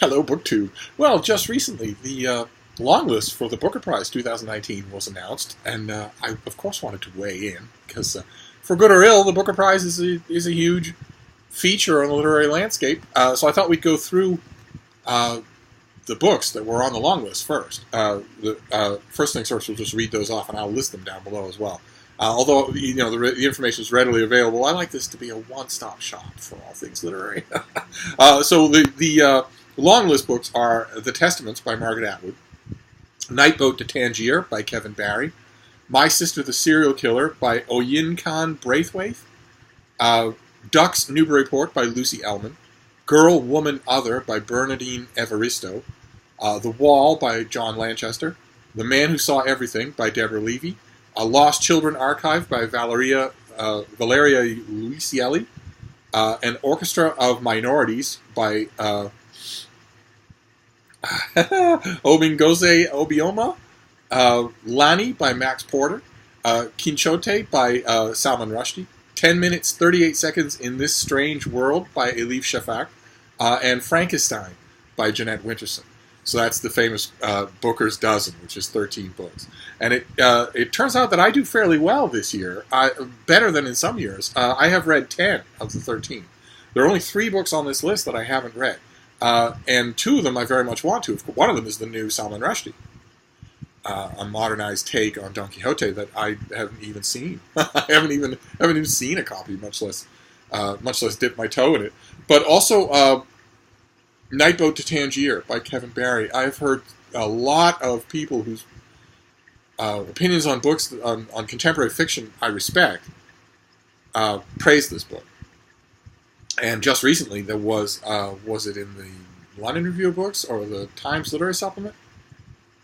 Hello, BookTube. Well, just recently, the long list for the Booker Prize 2019 was announced, and I, of course, wanted to weigh in, because for good or ill, the Booker Prize is a huge feature on the literary landscape, so I thought we'd go through the books that were on the long list first. First things first, we'll just read those off, and I'll list them down below as well. Although the information is readily available, I like this to be a one-stop shop for all things literary. So the long list books are The Testaments by Margaret Atwood, Nightboat to Tangier by Kevin Barry, My Sister the Serial Killer by Oyinkan Braithwaite, Ducks Newburyport by Lucy Ellmann, Girl, Woman, Other by Bernadine Evaristo, The Wall by John Lanchester, The Man Who Saw Everything by Deborah Levy, A Lost Children Archive by Valeria Luiselli, an Orchestra of Minorities by Obioma, Lanny by Max Porter, Quinchotte by Salman Rushdie, 10 minutes, 38 seconds in This Strange World by Elif Shafak, and Frankisstein by Jeanette Winterson. So that's the famous Booker's Dozen, which is 13 books. And it turns out that I do fairly well this year, better than in some years. I have read 10 of the 13. There are only 3 books on this list that I haven't read. And 2 of them I very much want to. One of them is the new Salman Rushdie, a modernized take on Don Quixote that I haven't even seen. I haven't even seen a copy, much less dip my toe in it. But also Nightboat to Tangier by Kevin Barry. I've heard a lot of people whose opinions on books on contemporary fiction I respect praise this book. And just recently, there was it in the London Review of Books or the Times Literary Supplement?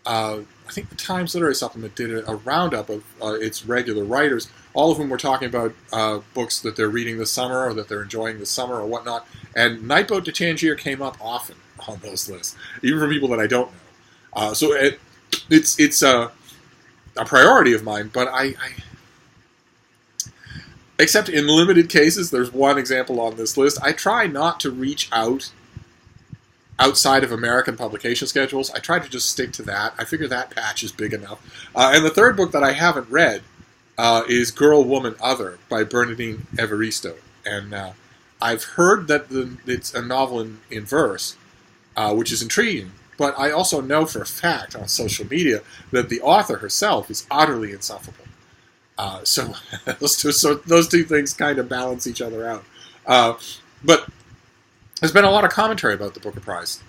I think the Times Literary Supplement did a roundup of its regular writers, all of whom were talking about books that they're reading this summer or that they're enjoying this summer or whatnot. And Nightboat to Tangier came up often on those lists, even from people that I don't know. So it's a priority of mine, but I except in limited cases, there's one example on this list. I try not to reach outside of American publication schedules. I try to just stick to that. I figure that patch is big enough. And the third book that I haven't read is Girl, Woman, Other by Bernadine Evaristo. And I've heard that it's a novel in verse, which is intriguing. But I also know for a fact on social media that the author herself is utterly insufferable. So those two things kind of balance each other out. But there's been a lot of commentary about the Booker Prize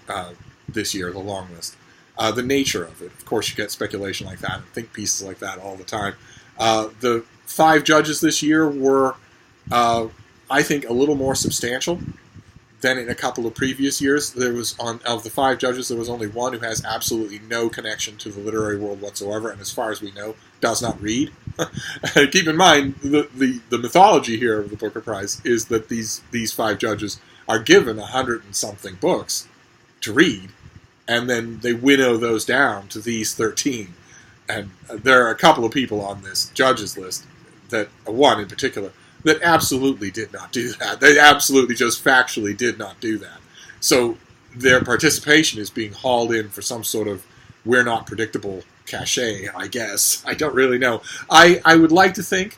this year, the long list. The nature of it. Of course, you get speculation like that and think pieces like that all the time. The 5 judges this year were, I think, a little more substantial than in a couple of previous years. There was of the 5 judges, there was only one who has absolutely no connection to the literary world whatsoever, and as far as we know, does not read. Keep in mind, the mythology here of the Booker Prize is that these 5 judges are given 100 and something books to read, and then they winnow those down to these 13. And there are a couple of people on this judges list, that one in particular, that absolutely did not do that. They absolutely just factually did not do that. So their participation is being hauled in for some sort of we're not predictable cachet, I guess. I don't really know. I would like to think,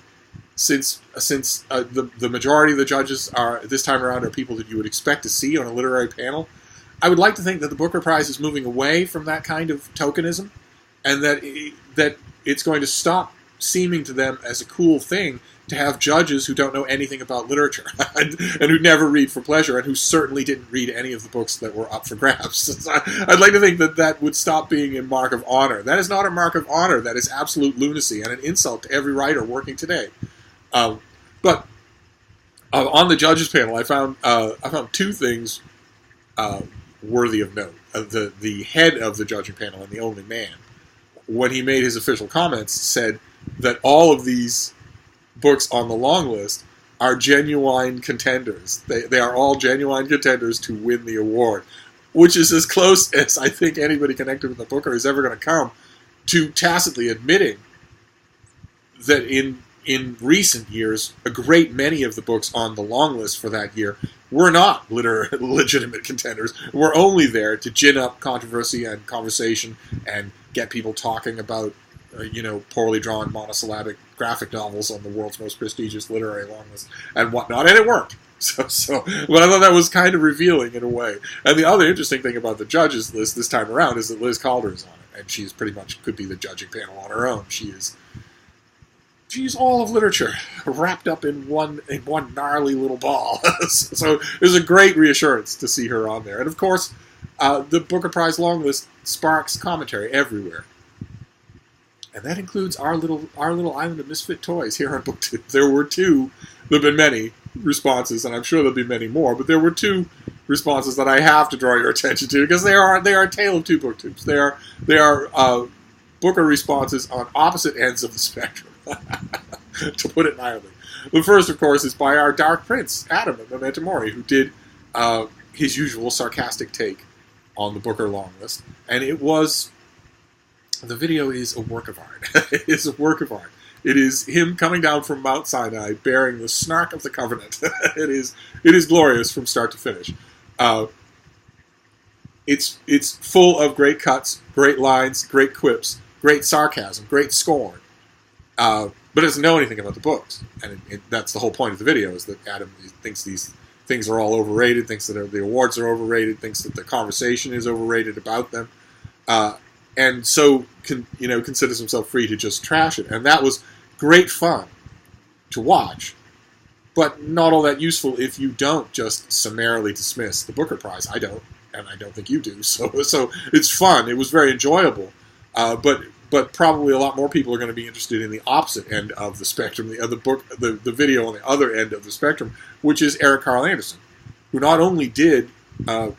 since the majority of the judges are this time around are people that you would expect to see on a literary panel, I would like to think that the Booker Prize is moving away from that kind of tokenism, and that it's going to stop seeming to them as a cool thing to have judges who don't know anything about literature and who never read for pleasure and who certainly didn't read any of the books that were up for grabs. I'd like to think that would stop being a mark of honor. That is not a mark of honor. That is absolute lunacy and an insult to every writer working today. But on the judges panel, I found 2 things worthy of note. The head of the judging panel and the only man, when he made his official comments, said that all of these books on the long list are genuine contenders. They are all genuine contenders to win the award, which is as close as I think anybody connected with the Booker is ever going to come to tacitly admitting that in in recent years, a great many of the books on the long list for that year were not legitimate contenders. Were only there to gin up controversy and conversation and get people talking about, poorly drawn monosyllabic graphic novels on the world's most prestigious literary long list and whatnot, and it worked. But I thought that was kind of revealing in a way. And the other interesting thing about the judges list this time around is that Liz Calder is on it, and she's pretty much could be the judging panel on her own. She's all of literature wrapped up in one gnarly little ball. So it was a great reassurance to see her on there. And of course, the Booker Prize long list sparks commentary everywhere. And that includes our little island of misfit toys here on Book 2. There were two. There have been many responses, and I'm sure there'll be many more. But there were two responses that I have to draw your attention to because they are a tale of two booktubes. They are Booker responses on opposite ends of the spectrum, to put it mildly. The first, of course, is by our Dark Prince, Adam at Mementomori, who did his usual sarcastic take on the Booker long list, and it was. The video is a work of art. It is a work of art. It is him coming down from Mount Sinai bearing the snark of the covenant. It is glorious from start to finish. It's full of great cuts, great lines, great quips, great sarcasm, great scorn. But it doesn't know anything about the books. And that's the whole point of the video, is that Adam thinks these things are all overrated, thinks that the awards are overrated, thinks that the conversation is overrated about them. And so, considers himself free to just trash it. And that was great fun to watch, but not all that useful if you don't just summarily dismiss the Booker Prize. I don't, and I don't think you do. So it's fun. It was very enjoyable. But probably a lot more people are going to be interested in the opposite end of the spectrum, the video on the other end of the spectrum, which is Eric Karl Anderson, who not only did the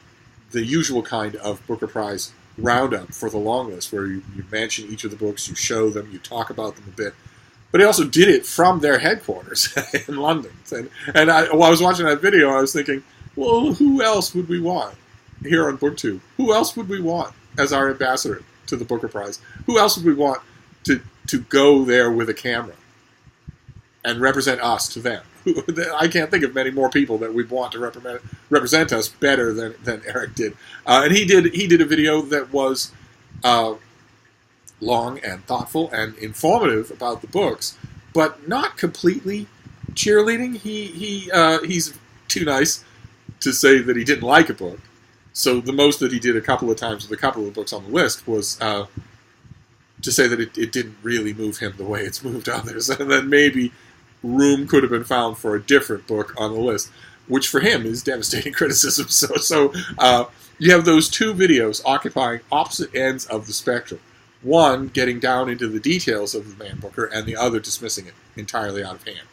usual kind of Booker Prize roundup for the long list, where you mention each of the books, you show them, you talk about them a bit, but he also did it from their headquarters in London. And while I was watching that video, I was thinking, well, who else would we want here on Book 2? Who else would we want as our ambassador to the Booker Prize? Who else would we want to go there with a camera and represent us to them? I can't think of many more people that we'd want to represent us better than Eric did. And he did a video that was long and thoughtful and informative about the books, but not completely cheerleading. He's too nice to say that he didn't like a book. So the most that he did a couple of times with a couple of books on the list was to say that it didn't really move him the way it's moved others, and then maybe room could have been found for a different book on the list, which for him is devastating criticism. So you have those two videos occupying opposite ends of the spectrum. One getting down into the details of the man Booker, and the other dismissing it entirely out of hand.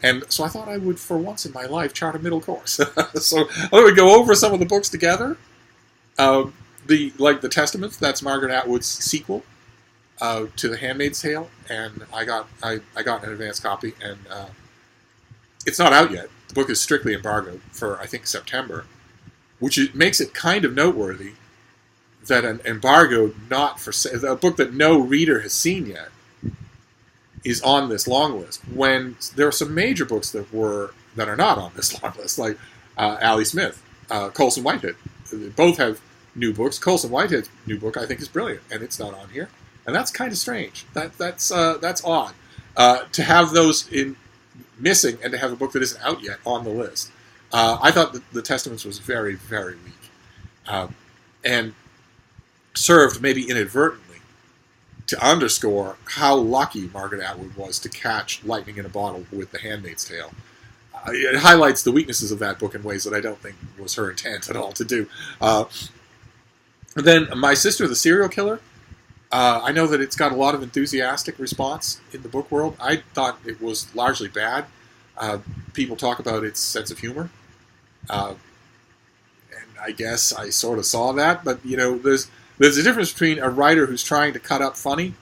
And so I thought I would, for once in my life, chart a middle course. So I would go over some of the books together. The Testaments, that's Margaret Atwood's sequel to The Handmaid's Tale, and I got an advance copy, and it's not out yet. The book is strictly embargoed for, I think, September, which makes it kind of noteworthy that an embargoed, a book that no reader has seen yet, is on this long list, when there are some major books that are not on this long list, like Ali Smith, Colson Whitehead. Both have new books. Colson Whitehead's new book, I think, is brilliant, and it's not on here. And that's kind of strange. That's odd to have those missing, and to have a book that isn't out yet on the list. I thought the Testaments was very, very weak, and served maybe inadvertently to underscore how lucky Margaret Atwood was to catch lightning in a bottle with The Handmaid's Tale. It highlights the weaknesses of that book in ways that I don't think was her intent at all to do. Then My Sister, the Serial Killer. I know that it's got a lot of enthusiastic response in the book world. I thought it was largely bad. People talk about its sense of humor. And I guess I sort of saw that, but there's a difference between a writer who's trying to cut up funny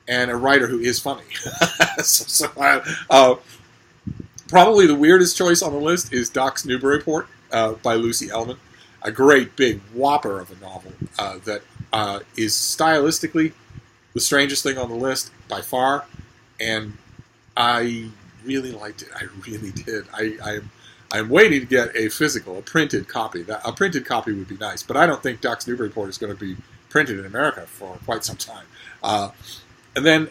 and a writer who is funny. Probably the weirdest choice on the list is Duck's Newburyport by Lucy Ellmann. A great big whopper of a novel that is stylistically the strangest thing on the list by far, and I really liked it. I really did. I'm waiting to get a physical, a printed copy. A printed copy would be nice, but I don't think Ducks Newburyport is going to be printed in America for quite some time. And then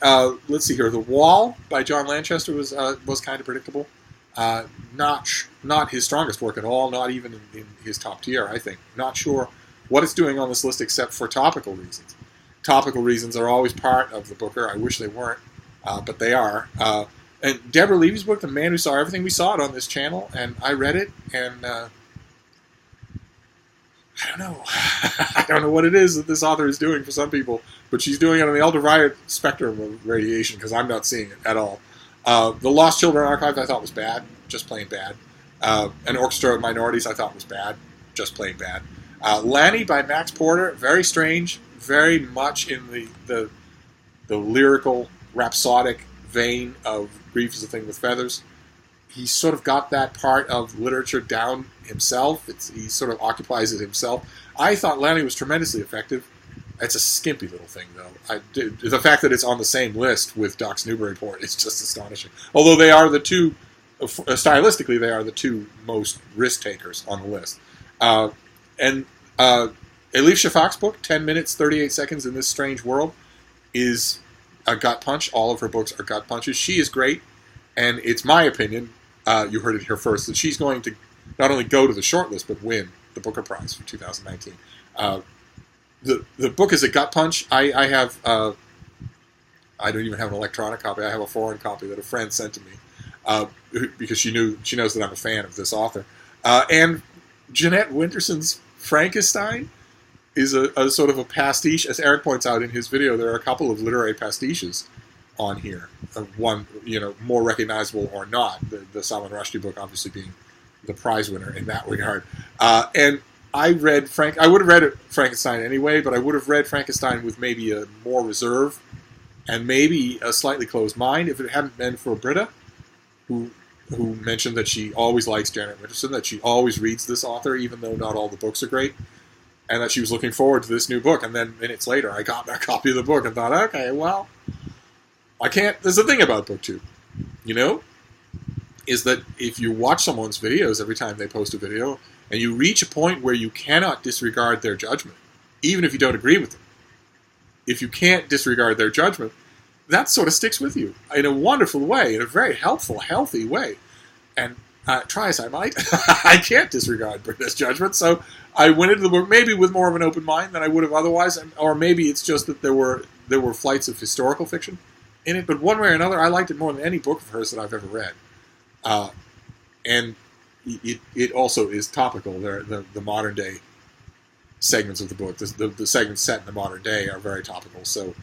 let's see here. The Wall by John Lanchester was kind of predictable. Not his strongest work at all. Not even in his top tier, I think. Not sure what it's doing on this list except for topical reasons. Topical reasons are always part of the Booker. I wish they weren't, but they are. And Deborah Levy's book, The Man Who Saw Everything, we saw it on this channel, and I read it, and I don't know. I don't know what it is that this author is doing for some people, but she's doing it on the ultraviolet spectrum of radiation, because I'm not seeing it at all. The Lost Children Archive I thought was bad, just plain bad. An Orchestra of Minorities I thought was bad, just plain bad. Lanny by Max Porter, very strange, very much in the lyrical, rhapsodic vein of Grief is a Thing with Feathers. He sort of got that part of literature down himself. He sort of occupies it himself. I thought Lanny was tremendously effective. It's a skimpy little thing, though. The fact that it's on the same list with Ducks Newburyport is just astonishing. Although they are the two, stylistically, they are the two most risk takers on the list. And Elif Shafak's book, 10 minutes, 38 seconds in this strange world, is a gut punch. All of her books are gut punches. She is great, and it's my opinion, you heard it here first, that she's going to not only go to the shortlist, but win the Booker Prize for 2019. The book is a gut punch. I have, I don't even have an electronic copy. I have a foreign copy that a friend sent to me because she knows that I'm a fan of this author. And Jeanette Winterson's Frankisstein is a sort of a pastiche. As Eric points out in his video, there are a couple of literary pastiches on here. One, more recognizable or not. The Salman Rushdie book obviously being the prize winner in that regard. And I would have read Frankenstein anyway, but I would have read Frankenstein with maybe a more reserve and maybe a slightly closed mind if it hadn't been for Britta, who mentioned that she always likes Janet Winterson, that she always reads this author, even though not all the books are great, and that she was looking forward to this new book. And then minutes later, I got that copy of the book and thought, okay, well, I can't. There's a thing about BookTube, is that if you watch someone's videos every time they post a video, and you reach a point where you cannot disregard their judgment, even if you don't agree with them, if you can't disregard their judgment, that sort of sticks with you in a wonderful way, in a very helpful, healthy way. And try as I might, I can't disregard Britta's judgment, so I went into the book maybe with more of an open mind than I would have otherwise, or maybe it's just that there were flights of historical fiction in it, but one way or another, I liked it more than any book of hers that I've ever read. And it also is topical. The modern day segments of the book, the segments set in the modern day, are very topical. So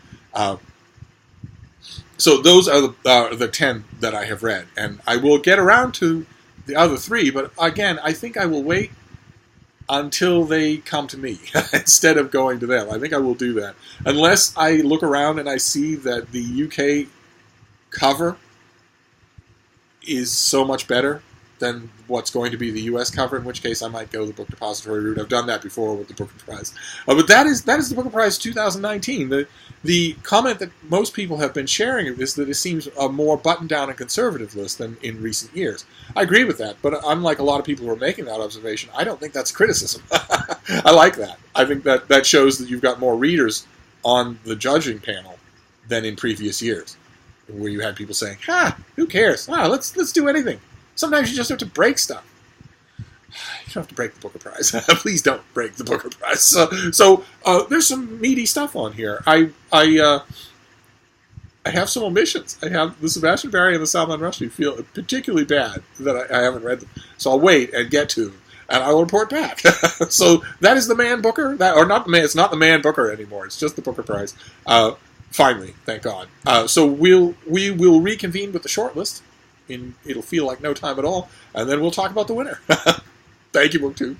those are the 10 that I have read, and I will get around to the other 3. But again, I think I will wait until they come to me instead of going to them. I think I will do that unless I look around and I see that the UK cover is so much better than what's going to be the U.S. cover, in which case I might go the Book Depository route. I've done that before with the Booker Prize. But that is the Booker Prize 2019. The comment that most people have been sharing is that it seems a more buttoned-down and conservative list than in recent years. I agree with that, but unlike a lot of people who are making that observation, I don't think that's criticism. I like that. I think that shows that you've got more readers on the judging panel than in previous years, where you had people saying, who cares? Let's do anything. Sometimes you just have to break stuff. You don't have to break the Booker Prize. Please don't break the Booker Prize. So there's some meaty stuff on here. I have some omissions. I have the Sebastian Barry and the Salman Rushdie feel particularly bad that I haven't read them. So I'll wait and get to them, and I will report back. So that is the Man Booker. It's not the Man Booker anymore. It's just the Booker Prize. Finally, thank God. So we will reconvene with the shortlist. It'll feel like no time at all, and then we'll talk about the winner. Thank you, BookTube.